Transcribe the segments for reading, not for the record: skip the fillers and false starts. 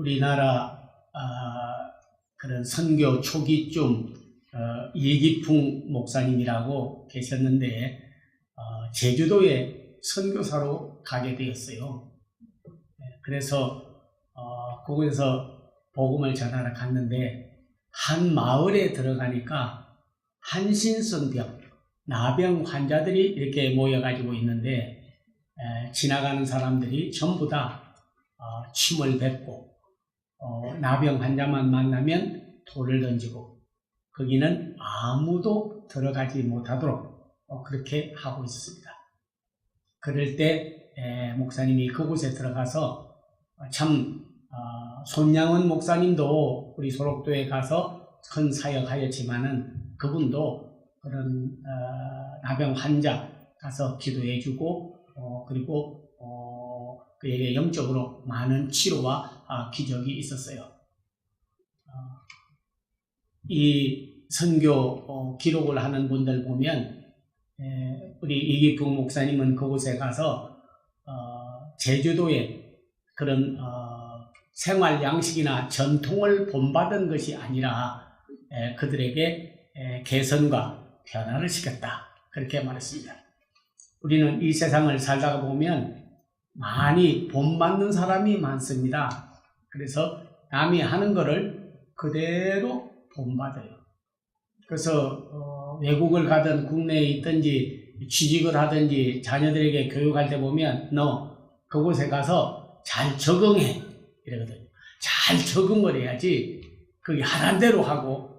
우리나라 그런 선교 초기쯤 이기풍 목사님이라고 계셨는데 제주도에 선교사로 가게 되었어요. 그래서 그곳에서 복음을 전하러 갔는데 한 마을에 들어가니까 한신성병, 나병 환자들이 이렇게 모여가지고 있는데 지나가는 사람들이 전부 다 침을 뱉고 나병 환자만 만나면 돌을 던지고 거기는 아무도 들어가지 못하도록 그렇게 하고 있습니다. 그럴 때 목사님이 그곳에 들어가서 참 손양원 목사님도 우리 소록도에 가서 큰 사역하였지만은 그분도 그런 나병 환자 가서 기도해주고 그리고 그에게 영적으로 많은 치료와 기적이 있었어요. 이 선교 기록을 하는 분들 보면 우리 이기풍 목사님은 그곳에 가서 제주도의 그런 생활 양식이나 전통을 본받은 것이 아니라 그들에게 개선과 변화를 시켰다. 그렇게 말했습니다. 우리는 이 세상을 살다가 보면 많이 본받는 사람이 많습니다. 그래서 남이 하는 거를 그대로 본받아요. 그래서 외국을 가든 국내에 있든지 취직을 하든지 자녀들에게 교육할 때 보면 너 그곳에 가서 잘 적응해 이러거든요. 잘 적응을 해야지 그게 하란 대로 하고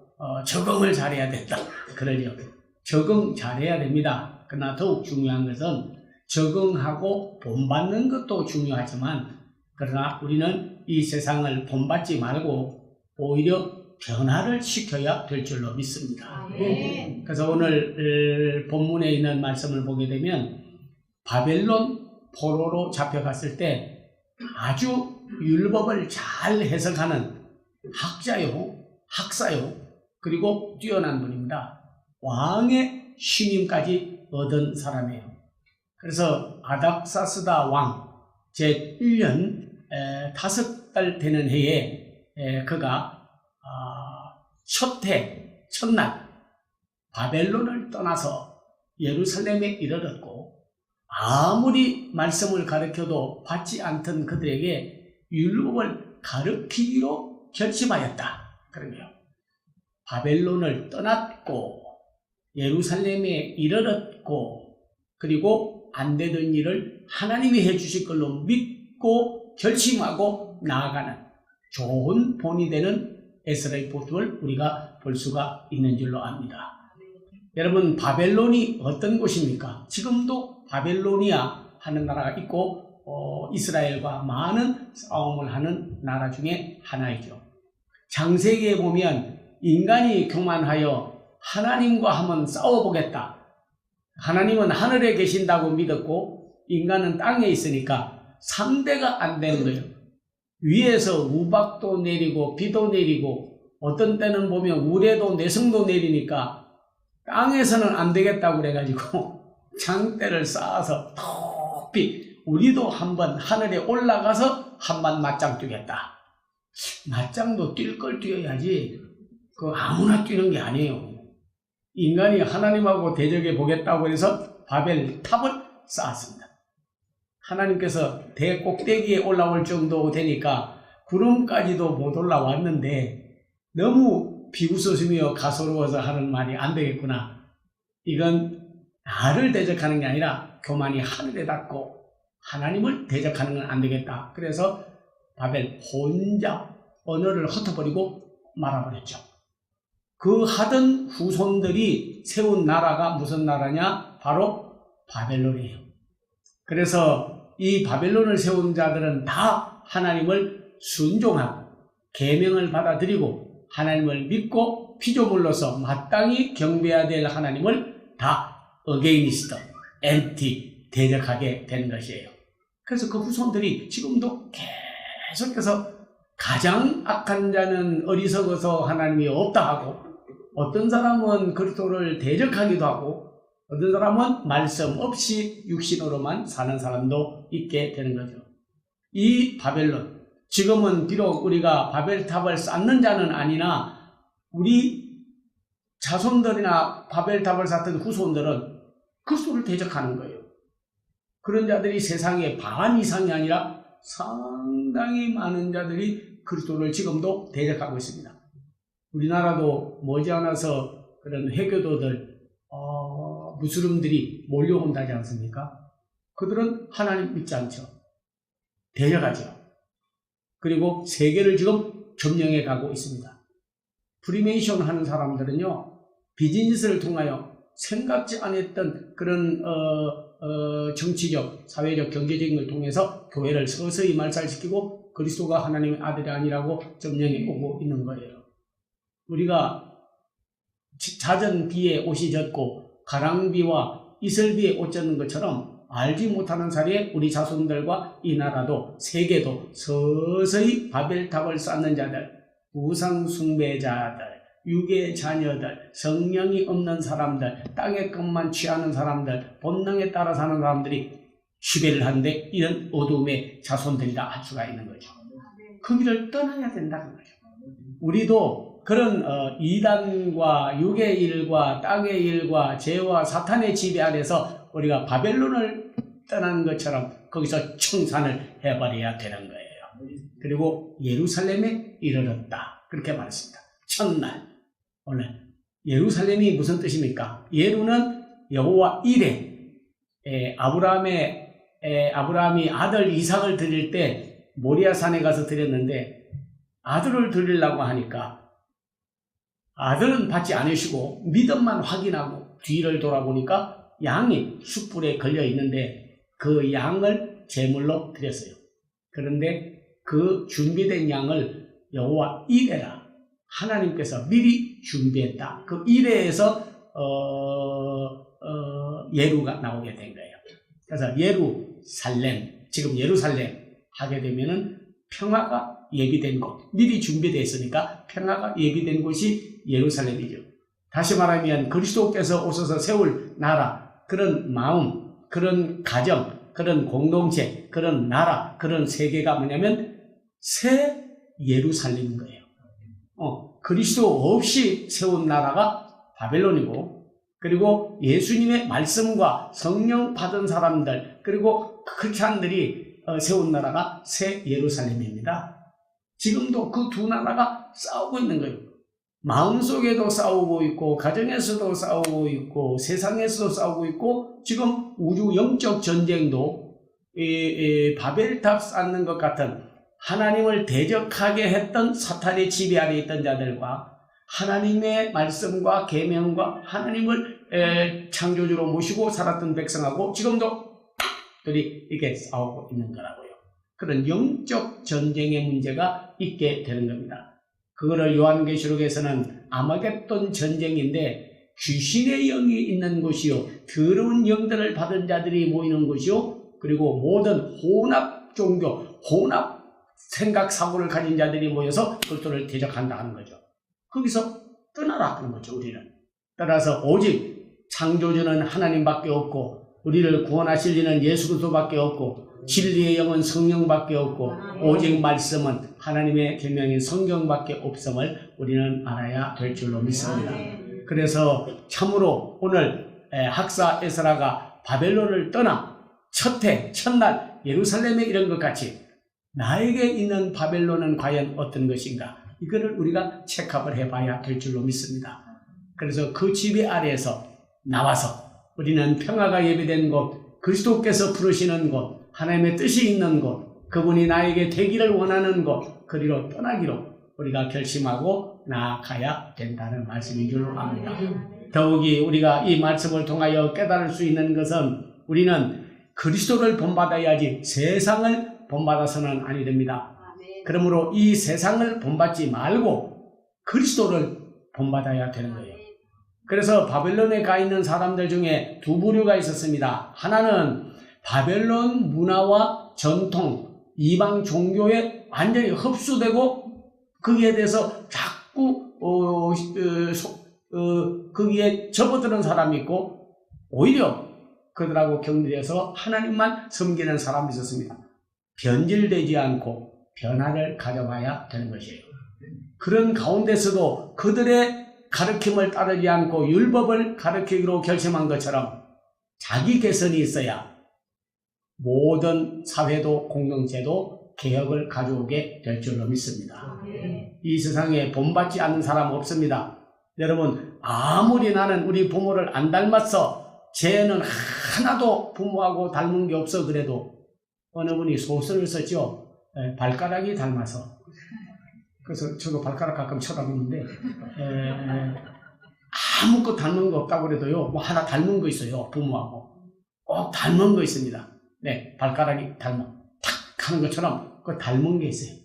적응을 잘해야 된다. 그러죠. 적응 잘해야 됩니다. 그러나 더욱 중요한 것은 적응하고 본받는 것도 중요하지만 그러나 우리는 이 세상을 본받지 말고 오히려 변화를 시켜야 될 줄로 믿습니다. 그래서 오늘 본문에 있는 말씀을 보게 되면 바벨론 포로로 잡혀갔을 때 아주 율법을 잘 해석하는 학자요, 학사요, 그리고 뛰어난 분입니다. 왕의 신임까지 얻은 사람이에요. 그래서 아닥사스다 왕 제1년 5달 되는 해에 그가 첫날 바벨론을 떠나서 예루살렘에 이르렀고 아무리 말씀을 가르쳐도 받지 않던 그들에게 율법을 가르치기로 결심하였다. 그러면 바벨론을 떠났고 예루살렘에 이르렀고 그리고 안 되던 일을 하나님이 해주실 걸로 믿고 결심하고 나아가는 좋은 본이 되는 에스라의 모습을 우리가 볼 수가 있는 줄로 압니다. 여러분 바벨론이 어떤 곳입니까? 지금도 바벨로니아 하는 나라가 있고 이스라엘과 많은 싸움을 하는 나라 중에 하나이죠. 창세기에 보면 인간이 교만하여 하나님과 한번 싸워보겠다. 하나님은 하늘에 계신다고 믿었고 인간은 땅에 있으니까 상대가 안 되는 거예요. 위에서 우박도 내리고 비도 내리고 어떤 때는 보면 우레도 내성도 내리니까 땅에서는 안 되겠다고 그래가지고 장대를 쌓아서 높이 우리도 한번 하늘에 올라가서 한번 맞짱 뛰겠다. 맞짱도 뛸 걸 뛰어야지 그 아무나 뛰는 게 아니에요. 인간이 하나님하고 대적해 보겠다고 해서 바벨 탑을 쌓았습니다. 하나님께서 대꼭대기에 올라올 정도 되니까 구름까지도 못 올라왔는데 너무 비웃으시며 가소로워서 하는 말이 안 되겠구나. 이건 나를 대적하는 게 아니라 교만이 하늘에 닿고 하나님을 대적하는 건 안 되겠다. 그래서 바벨 혼자 언어를 흩어버리고 말아버렸죠. 그 하던 후손들이 세운 나라가 무슨 나라냐? 바로 바벨론이에요. 그래서 이 바벨론을 세운 자들은 다 하나님을 순종하고 계명을 받아들이고 하나님을 믿고 피조물로서 마땅히 경배해야 될 하나님을 다 어게이니스트, 엔티, 대적하게 된 것이에요. 그래서 그 후손들이 지금도 계속해서 가장 악한 자는 어리석어서 하나님이 없다 하고 어떤 사람은 그리스도를 대적하기도 하고 어떤 사람은 말씀 없이 육신으로만 사는 사람도 있게 되는 거죠. 이 바벨론, 지금은 비록 우리가 바벨탑을 쌓는 자는 아니나 우리 자손들이나 바벨탑을 쌓던 후손들은 그리스도를 대적하는 거예요. 그런 자들이 세상에 반 이상이 아니라 상당히 많은 자들이 그리스도를 지금도 대적하고 있습니다. 우리나라도 머지않아서 그런 회교도들, 무슬림들이 몰려온다지 않습니까? 그들은 하나님 믿지 않죠. 대적하죠. 그리고 세계를 지금 점령해 가고 있습니다. 프리메이션 하는 사람들은요, 비즈니스를 통하여 생각지 않았던 그런 정치적, 사회적, 경제적인 걸 통해서 교회를 서서히 말살시키고 그리스도가 하나님의 아들이 아니라고 점령해 오고 있는 거예요. 우리가 잦은 비에 옷이 젖고 가랑비와 이슬비에 옷 젖는 것처럼 알지 못하는 사이에 우리 자손들과 이 나라도 세계도 서서히 바벨탑을 쌓는 자들, 우상 숭배자들, 육의 자녀들, 성령이 없는 사람들, 땅의 것만 취하는 사람들, 본능에 따라 사는 사람들이 지배를 하는데 이런 어둠의 자손들이라 할 수가 있는 거죠. 그 길을 떠나야 된다는 거죠. 우리도 그런 이단과 육의 일과 땅의 일과 죄와 사탄의 지배 아래서 우리가 바벨론을 떠난 것처럼 거기서 청산을 해버려야 되는 거예요. 그리고 예루살렘에 이르렀다. 그렇게 말했습니다. 첫날. 오늘 예루살렘이 무슨 뜻입니까? 예루는 여호와 이레. 아브라함이 아들 이삭을 드릴 때 모리아산에 가서 드렸는데 아들을 드리려고 하니까 아들은 받지 않으시고 믿음만 확인하고 뒤를 돌아보니까 양이 숯불에 걸려 있는데 그 양을 제물로 드렸어요. 그런데 그 준비된 양을 여호와 이레라 하나님께서 미리 준비했다. 그 이레에서 예루가 나오게 된 거예요. 그래서 예루살렘, 지금 예루살렘 하게 되면은 평화가 예비된 곳, 미리 준비되어 있으니까 평화가 예비된 곳이 예루살렘이죠. 다시 말하면 그리스도께서 오셔서 세울 나라, 그런 마음, 그런 가정, 그런 공동체, 그런 나라, 그런 세계가 뭐냐면 새 예루살렘인 거예요. 그리스도 없이 세운 나라가 바벨론이고, 그리고 예수님의 말씀과 성령 받은 사람들, 그리고 크리스찬들이 세운 나라가 새 예루살렘입니다. 지금도 그 두 나라가 싸우고 있는 거예요. 마음속에도 싸우고 있고, 가정에서도 싸우고 있고, 세상에서도 싸우고 있고, 지금 우주 영적 전쟁도 바벨탑 쌓는 것 같은 하나님을 대적하게 했던 사탄의 지배 아래 있던 자들과 하나님의 말씀과 계명과 하나님을 창조주로 모시고 살았던 백성하고 지금도 들이 이렇게 싸우고 있는 거라고요. 그런 영적 전쟁의 문제가 있게 되는 겁니다. 그거를 요한계시록에서는 아마겟돈 전쟁인데 귀신의 영이 있는 곳이요, 더러운 영들을 받은 자들이 모이는 곳이요, 그리고 모든 혼합 종교, 혼합 생각 사고를 가진 자들이 모여서 그리스도를 대적한다 하는 거죠. 거기서 떠나라 하는 거죠. 우리는 따라서 오직 창조주는 하나님밖에 없고 우리를 구원하실 이는 예수 그리스도밖에 없고 진리의 영은 성령밖에 없고 오직 말씀은 하나님의 계명인 성경밖에 없음을 우리는 알아야 될 줄로 믿습니다. 그래서 참으로 오늘 학사 에스라가 바벨론을 떠나 첫날 예루살렘에 이른 것 같이 나에게 있는 바벨론은 과연 어떤 것인가, 이거를 우리가 체크업을 해봐야 될 줄로 믿습니다. 그래서 그 지배 아래에서 나와서 우리는 평화가 예비된 곳, 그리스도께서 부르시는 곳, 하나님의 뜻이 있는 곳, 그분이 나에게 되기를 원하는 곳, 그리로 떠나기로 우리가 결심하고 나아가야 된다는 말씀인 줄로 압니다. 더욱이 우리가 이 말씀을 통하여 깨달을 수 있는 것은 우리는 그리스도를 본받아야지 세상을 본받아서는 아니 됩니다. 그러므로 이 세상을 본받지 말고 그리스도를 본받아야 되는 거예요. 그래서 바벨론에 가 있는 사람들 중에 두 부류가 있었습니다. 하나는 바벨론 문화와 전통, 이방 종교에 완전히 흡수되고 거기에 대해서 자꾸 거기에 접어드는 사람이 있고, 오히려 그들하고 경들여서 하나님만 섬기는 사람이 있었습니다. 변질되지 않고 변화를 가져와야 되는 것이에요. 그런 가운데서도 그들의 가르침을 따르지 않고 율법을 가르치기로 결심한 것처럼 자기 개선이 있어야 모든 사회도 공동체도 개혁을 가져오게 될 줄로 믿습니다. 이 세상에 본받지 않는 사람 없습니다. 여러분, 아무리 나는 우리 부모를 안 닮았어, 쟤는 하나도 부모하고 닮은 게 없어 그래도 어느 분이 소설을 썼죠. 발가락이 닮아서. 그래서 저도 발가락 가끔 쳐다보는데 아무것도 닮은 거 없다고 그래도요, 뭐 하나 닮은 거 있어요. 부모하고 꼭 닮은 거 있습니다. 네, 발가락이 탁 하는 것처럼 그 닮은 게 있어요.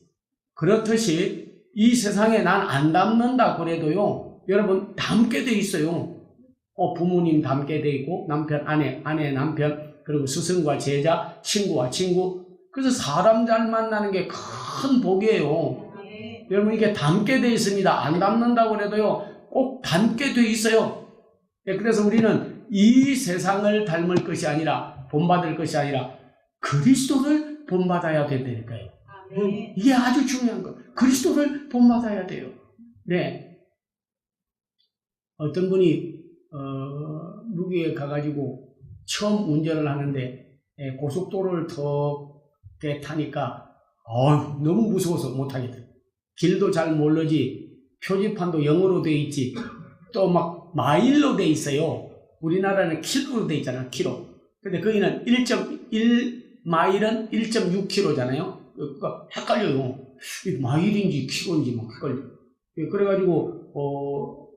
그렇듯이 이 세상에 난 안 닮는다 그래도요, 여러분 닮게 돼 있어요. 부모님 닮게 돼 있고, 남편, 아내, 남편, 그리고 스승과 제자, 친구와 친구. 그래서 사람 잘 만나는 게 큰 복이에요. 여러분, 이게 닮게 돼 있습니다. 안 닮는다고 그래도요, 꼭 닮게 돼 있어요. 그래서 우리는 이 세상을 닮을 것이 아니라, 본받을 것이 아니라, 그리스도를 본받아야 된다니까요. 이게 아주 중요한 거. 그리스도를 본받아야 돼요. 네. 어떤 분이, 무기에 가가지고 처음 운전을 하는데, 고속도로를 더 타니까, 너무 무서워서 못하겠더라고요. 길도 잘 모르지, 표지판도 영어로 돼 있지, 또 막 마일로 돼 있어요. 우리나라는 킬로로 돼 있잖아요, 킬로. 근데 거기는 1.1마일은 1.6킬로잖아요. 그러니까 헷갈려요. 마일인지 킬로인지 막 헷갈려요. 그래가지고,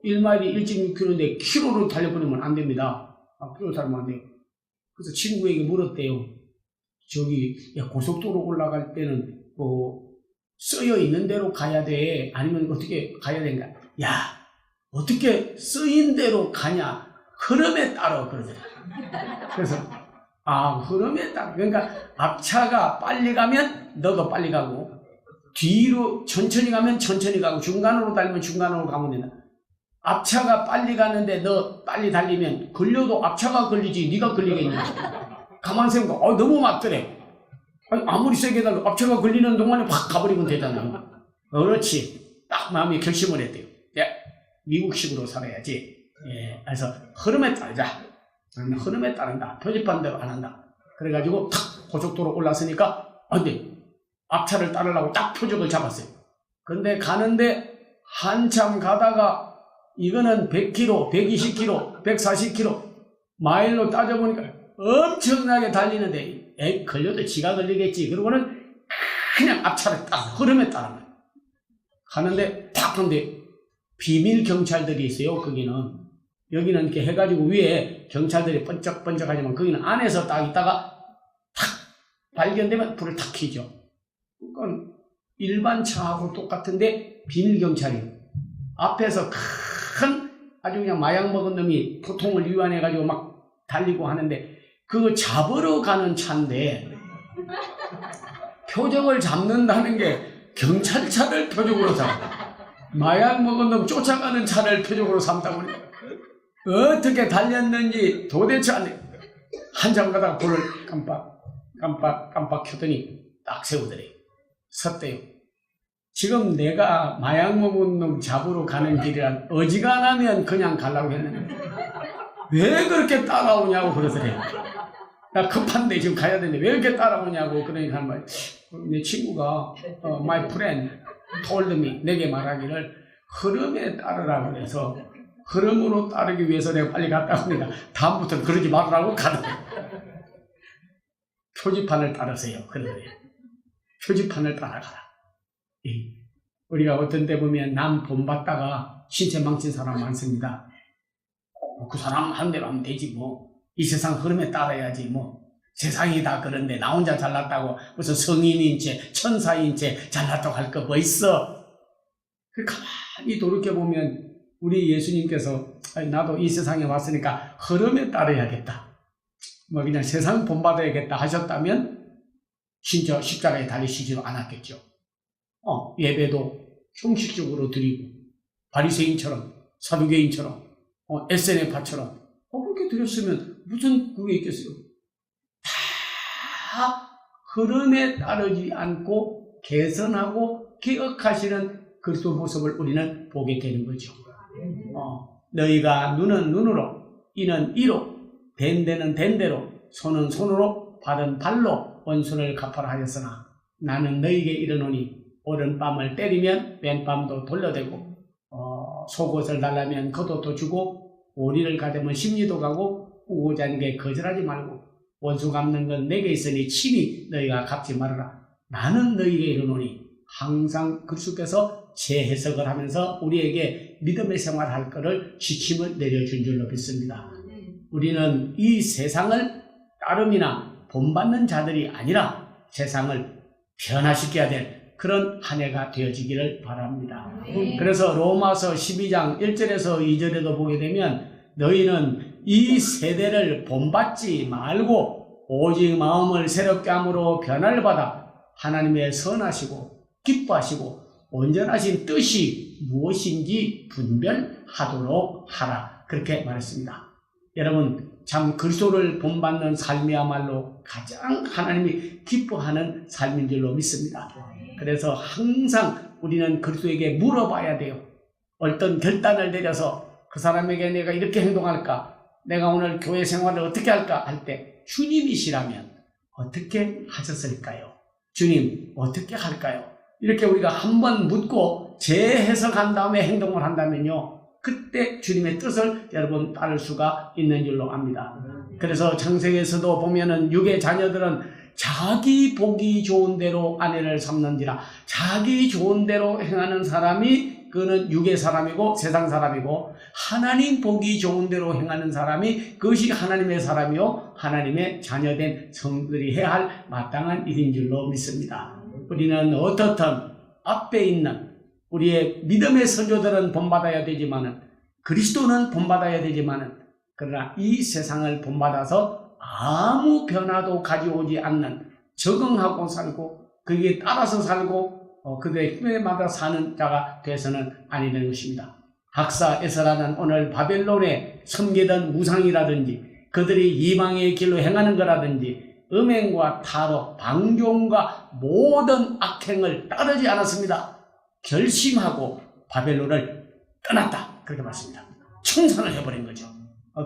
1마일이 1.6킬로인데 킬로로 달려버리면 안 됩니다. 킬로 달면 안 돼요. 그래서 친구에게 물었대요. 고속도로 올라갈 때는, 쓰여 있는 대로 가야 돼? 아니면 어떻게 가야 되는가? 야, 어떻게 쓰인 대로 가냐? 흐름에 따라 그러더라. 그래서, 흐름에 따라. 그러니까 앞차가 빨리 가면 너도 빨리 가고, 뒤로 천천히 가면 천천히 가고, 중간으로 달리면 중간으로 가면 된다. 앞차가 빨리 가는데 너 빨리 달리면 걸려도 앞차가 걸리지 네가 걸리겠냐. 가만 생각해. 너무 맞더래. 아무리 세게 달려도 앞차가 걸리는 동안에 확 가버리면 되잖아요. 그렇지. 딱 마음이 결심을 했대요. 미국식으로 살아야지. 그래서 흐름에 따르자. 흐름에 따른다. 표지판대로 안 한다. 그래가지고 탁 고속도로 올랐으니까 근데 앞차를 따르려고 딱 표적을 잡았어요. 근데 가는데 한참 가다가 이거는 100km, 120km, 140km 마일로 따져보니까 엄청나게 달리는데 걸려도 지가 걸리겠지. 그러고는 그냥 앞차를 딱 흐름에 따라 가는데 탁 근데 비밀 경찰들이 있어요. 거기는 여기는 이렇게 해가지고 위에 경찰들이 번쩍번쩍하지만 거기는 안에서 딱 있다가 탁 발견되면 불을 탁 켜죠. 그건 일반 차하고 똑같은데 비밀 경찰이에요. 앞에서 아주 그냥 마약 먹은 놈이 보통을 위반해가지고 막 달리고 하는데 그거 잡으러 가는 차인데 표적을 잡는다는 게 경찰차를 표적으로 잡아. 마약 먹은 놈 쫓아가는 차를 표적으로 삼다 보니 어떻게 달렸는지 도대체 안 돼. 한참 가다가 불을 깜빡 켜더니 딱 세우더래요. 섰대요. 지금 내가 마약 먹은 놈 잡으러 가는 길이란 어지간하면 그냥 가려고 했는데 왜 그렇게 따라오냐고 그러더래요. 나 급한데 지금 가야 되는데 왜 이렇게 따라오냐고. 그러니까 내 친구가 my friend told me 내게 말하기를 흐름에 따르라고 그래서 흐름으로 따르기 위해서 내가 빨리 갔다 옵니다. 다음부터는 그러지 말라고 가더래요. 표지판을 따르세요. 그러더래요. 표지판을 따라가라. 우리가 어떤 때 보면 남 본받다가 신체 망친 사람 많습니다. 그 사람 하는 대로 하면 되지 뭐. 이 세상 흐름에 따라야지 뭐. 세상이 다 그런데 나 혼자 잘났다고 무슨 성인인 채 천사인 채 잘났다고 할 거 뭐 있어. 가만히 돌이켜보면 우리 예수님께서 나도 이 세상에 왔으니까 흐름에 따라야겠다. 뭐 그냥 세상 본받아야겠다 하셨다면 진짜 십자가에 달리시지도 않았겠죠. 예배도 형식적으로 드리고 바리새인처럼 사두개인처럼 SNF파처럼 그렇게 드렸으면 무슨 그게 있겠어요. 다 흐름에 따르지 않고 개선하고 개혁하시는 그리스도 모습을 우리는 보게 되는 거죠. 너희가 눈은 눈으로, 이는 이로, 된 데는 된 대로, 손은 손으로, 발은 발로 원수를 갚아라 하였으나 나는 너희에게 이르노니 오른밤을 때리면 왼밤도 돌려대고 속옷을 달라면 겉옷도 주고 오리를 가져면 심리도 가고 우호자에게 거절하지 말고 원수 갚는 건 내게 있으니 친히 너희가 갚지 말아라. 나는 너희에게 이르노니 항상 그리스도께서 재해석을 하면서 우리에게 믿음의 생활할 것을 지침을 내려준 줄로 믿습니다. 우리는 이 세상을 따름이나 본받는 자들이 아니라 세상을 변화시켜야 될 그런 한 해가 되어지기를 바랍니다. 그래서 로마서 12장 1절에서 2절에도 보게 되면 너희는 이 세대를 본받지 말고 오직 마음을 새롭게 함으로 변화를 받아 하나님의 선하시고 기뻐하시고 온전하신 뜻이 무엇인지 분별하도록 하라. 그렇게 말했습니다. 여러분, 참 그리스도를 본받는 삶이야말로 가장 하나님이 기뻐하는 삶인 줄로 믿습니다. 그래서 항상 우리는 그리스도에게 물어봐야 돼요. 어떤 결단을 내려서 그 사람에게 내가 이렇게 행동할까? 내가 오늘 교회 생활을 어떻게 할까? 할 때 주님이시라면 어떻게 하셨을까요? 주님, 어떻게 할까요? 이렇게 우리가 한번 묻고 재해석한 다음에 행동을 한다면요, 그때 주님의 뜻을 여러분 따를 수가 있는 줄로 압니다. 그래서 창세기에서도 보면은 육의 자녀들은 자기 보기 좋은 대로 아내를 삼는지라, 자기 좋은 대로 행하는 사람이 그는 육의 사람이고 세상 사람이고, 하나님 보기 좋은 대로 행하는 사람이 그것이 하나님의 사람이요 하나님의 자녀된 성들이 해야 할 마땅한 일인 줄로 믿습니다. 우리는 어떻든 앞에 있는 우리의 믿음의 선조들은 본받아야 되지만은, 그리스도는 본받아야 되지만은, 그러나 이 세상을 본받아서 아무 변화도 가져오지 않는, 적응하고 살고 거기에 따라서 살고 그들의 힘에 맞아 사는 자가 돼서는 아니 되는 것입니다. 학사 에스라는 오늘 바벨론에 섬기던 우상이라든지 그들이 이방의 길로 행하는 거라든지 음행과 타로, 방종과 모든 악행을 따르지 않았습니다. 결심하고 바벨론을 떠났다. 그렇게 말씀니다. 청산을 해버린 거죠.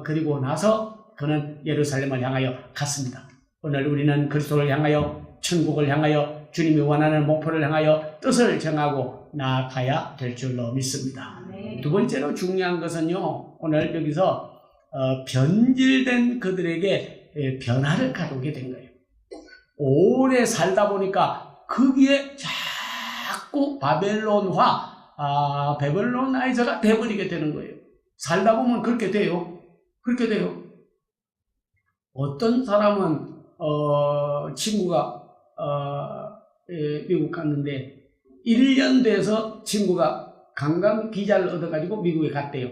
그리고 나서 그는 예루살렘을 향하여 갔습니다. 오늘 우리는 그리스도를 향하여, 천국을 향하여, 주님이 원하는 목표를 향하여 뜻을 정하고 나아가야 될 줄로 믿습니다. 두 번째로 중요한 것은요, 오늘 여기서 변질된 그들에게 변화를 가져오게 된 거예요. 오래 살다 보니까 거기에 자꾸 바벨로나이저가 돼버리게 되는 거예요. 살다 보면 그렇게 돼요. 그렇게 돼요. 어떤 사람은 친구가 미국 갔는데 1년 돼서 친구가 관광 비자를 얻어가지고 미국에 갔대요.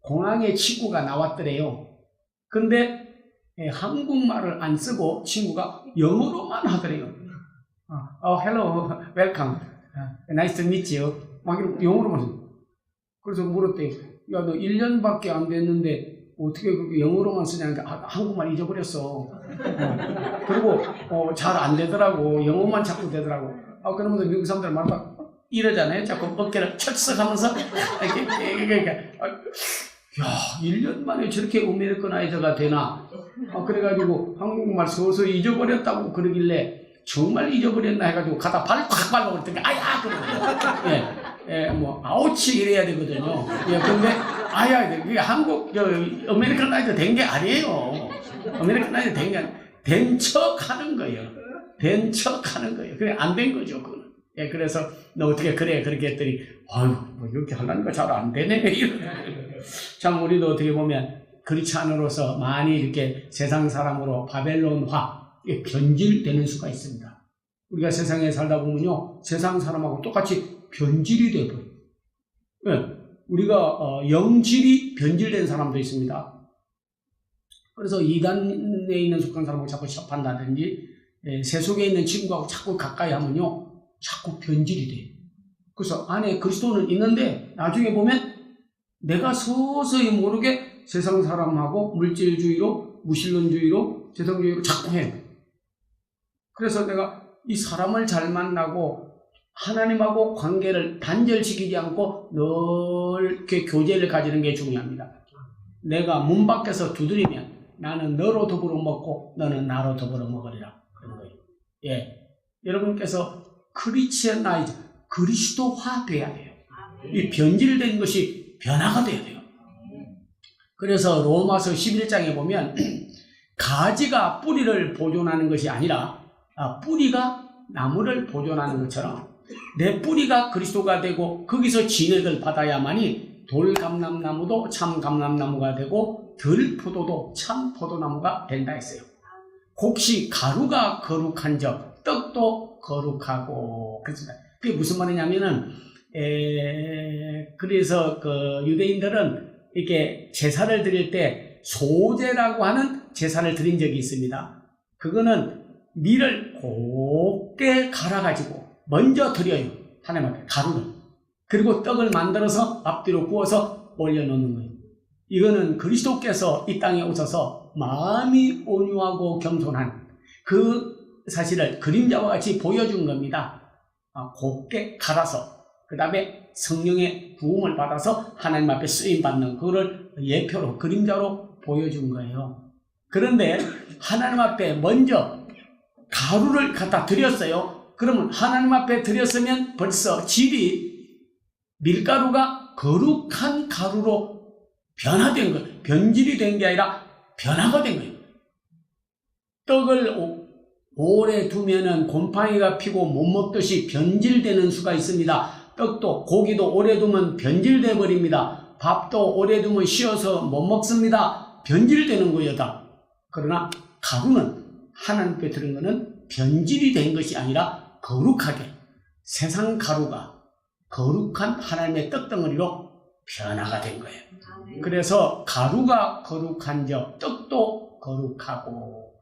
공항에 친구가 나왔더래요. 근데 한국말을 안 쓰고 친구가 영어로만 하더래요. hello, welcome, nice to meet you. 막 이렇게 영어로만. 그래서 물었대요. 야, 너 1년밖에 안 됐는데 어떻게 그렇게 영어로만 쓰냐니까 한국말 잊어버렸어. 그리고 잘 안 되더라고. 영어만 자꾸 되더라고. 그러면서 미국 사람들 말만 이러잖아요. 자꾸 어깨를 철썩하면서 이렇게 야, 1년 만에 저렇게 아메리카나이저가 되나? 그래가지고 한국말 서서히 잊어버렸다고 그러길래 정말 잊어버렸나 해가지고 가다 발을 콱 발라고 그랬더니 아야! 그러고 아우치 이래야 되거든요. 근데 아야, 그게 한국 아메리카나이저 된 게 아니에요. 아메리카나이저 된 척 하는 거예요. 된 척 하는 거예요. 그래, 안 된 거죠, 그거는. 그래서 너 어떻게 그래? 그렇게 했더니 이렇게 하려니까 잘 안 되네. 참, 우리도 어떻게 보면 크리스찬으로서 많이 이렇게 세상 사람으로 바벨론화에 변질되는 수가 있습니다. 우리가 세상에 살다 보면요, 세상 사람하고 똑같이 변질이 되어버려요. 우리가 영질이 변질된 사람도 있습니다. 그래서 이단에 있는 속한 사람하고 자꾸 섭한다든지 세속에 있는 친구하고 자꾸 가까이 하면요, 자꾸 변질이 돼요. 그래서 안에 그리스도는 있는데 나중에 보면 내가 서서히 모르게 세상 사람하고 물질주의로, 무신론주의로, 세상주의로 자꾸 해. 그래서 내가 이 사람을 잘 만나고 하나님하고 관계를 단절시키지 않고 늘 이렇게 교제를 가지는 게 중요합니다. 내가 문 밖에서 두드리면 나는 너로 더불어 먹고 너는 나로 더불어 먹으리라. 그런 거예요. 예. 여러분께서 크리스천아이즈, 그리스도화 돼야 돼요. 이 변질된 것이 변화가 돼야 돼요. 그래서 로마서 11장에 보면 가지가 뿌리를 보존하는 것이 아니라 뿌리가 나무를 보존하는 것처럼 내 뿌리가 그리스도가 되고 거기서 진액을 받아야만이 돌감람나무도 참 감람나무가 되고 들포도도 참 포도나무가 된다 했어요. 혹시 가루가 거룩한즉 떡도 거룩하고 그렇습니다. 그게 무슨 말이냐면은 그래서 그 유대인들은 이렇게 제사를 드릴 때 소제라고 하는 제사를 드린 적이 있습니다. 그거는 밀을 곱게 갈아가지고 먼저 드려요. 하나님 앞에 가루를. 그리고 떡을 만들어서 앞뒤로 구워서 올려놓는 거예요. 이거는 그리스도께서 이 땅에 오셔서 마음이 온유하고 겸손한 그 사실을 그림자와 같이 보여준 겁니다. 곱게 갈아서 그 다음에 성령의 부음을 받아서 하나님 앞에 쓰임받는 그거를 예표로 그림자로 보여준 거예요. 그런데 하나님 앞에 먼저 가루를 갖다 드렸어요. 그러면 하나님 앞에 드렸으면 벌써 질이 밀가루가 거룩한 가루로 변화된 거예요. 변질이 된 게 아니라 변화가 된 거예요. 떡을 오래 두면은 곰팡이가 피고 못 먹듯이 변질되는 수가 있습니다. 떡도 고기도 오래 두면 변질돼 버립니다. 밥도 오래 두면 쉬어서 못 먹습니다. 변질되는 거예요 다. 그러나 가루는 하나님께 들은 거는 변질이 된 것이 아니라 거룩하게 세상 가루가 거룩한 하나님의 떡덩어리로 변화가 된 거예요. 그래서 가루가 거룩한즉 떡도 거룩하고